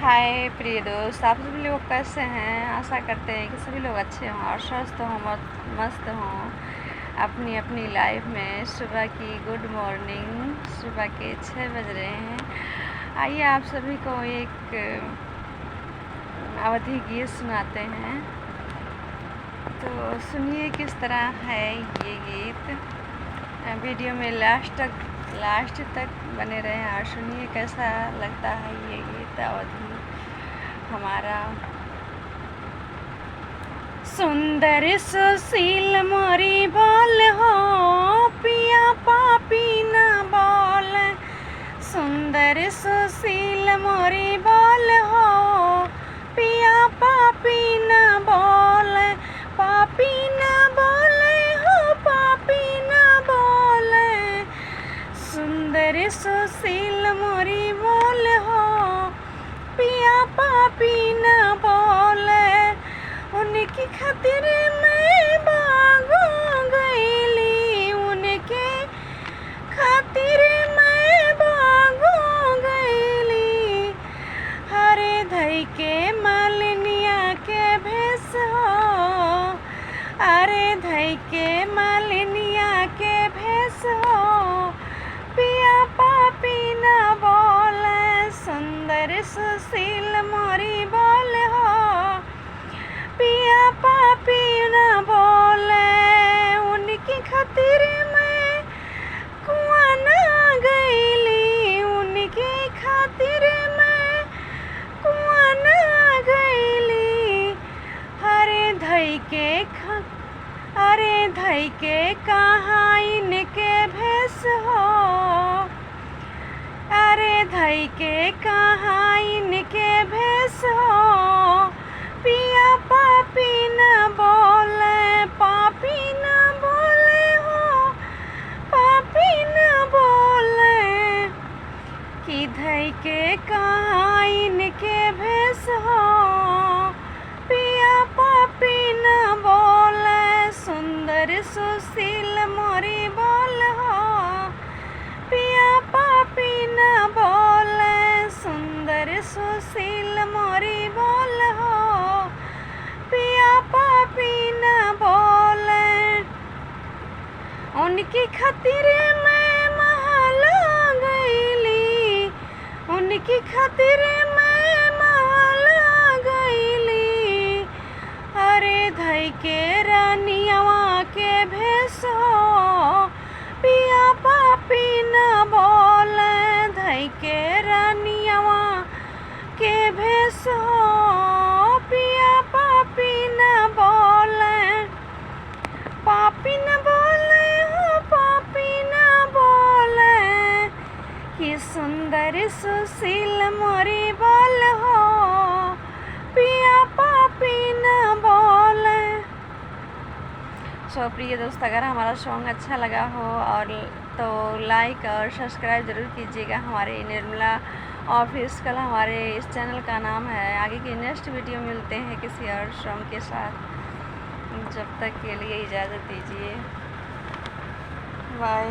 हाय प्रिय दोस्त, आप सभी लोग कैसे हैं। आशा करते हैं कि सभी लोग अच्छे हों और स्वस्थ हों, मस्त हों अपनी अपनी लाइफ में। सुबह की गुड मॉर्निंग, सुबह के 6 बज रहे हैं। आइए आप सभी को एक अवधि गीत सुनाते हैं, तो सुनिए किस तरह है ये गीत। वीडियो में लास्ट तक बने रहें और सुनिए कैसा लगता है ये गीत अवधि हमारा। सुंदर सुशील मोरी बोल हो, पिया पापी न बोल। सुंदर सुशील मोरी बोल हो, पिया पापी न बोल। पापी न बोले हो, पापी न बोले। सुंदर सुशील मोरी बोल हो, पिया पापी न बोले। उनकी खातिर मैं भागो गईली, उनके खातिर मैं भागो गईली। हरे धई के मालिनिया के भेस हो, अरे धई के मालिनिया के भेस हो, पिया पापी न बोले। सुंदर सुशील मोरी बोल हो, पिया पापी न बोले। उनकी खातिर मैं कुआं न गईली, उनकी खातिर मैं कुआं न गईली। अरे धई के कहाँ इनके भेस हो, अरे धई के कहाँ इनके भेस हो, पिया पापी न बोले। पापी न बोले हो, पापी न बोले। कि धई के कहाँ इनके भेस हो, पिया पापी न बोले। सुंदर सुशील मोरी बोल हो, पिया पापी न बोले। सुंदर सुशील मोरी बोल हो, पिया पापी न बोले। उनकी खातिर मैं महला गईली, उनकी खातिर मैं महला गईली। अरे धई के रानियावा के भेस हो, पिया पापी न बोले। धई के रानियावा के भेस हो, पिया पापी न बोले। पापी न बोले हो, पापी न बोले। कि सुंदर सुशील मोरी बोल हो, पिया पापी न बोले। सो प्रिय दोस्त, अगर हमारा सॉन्ग अच्छा लगा हो और तो लाइक और सब्सक्राइब ज़रूर कीजिएगा। हमारे निर्मला ऑफिशियल हमारे इस चैनल का नाम है। आगे की नेक्स्ट वीडियो मिलते हैं किसी और सॉन्ग के साथ। जब तक के लिए इजाज़त दीजिए, बाय।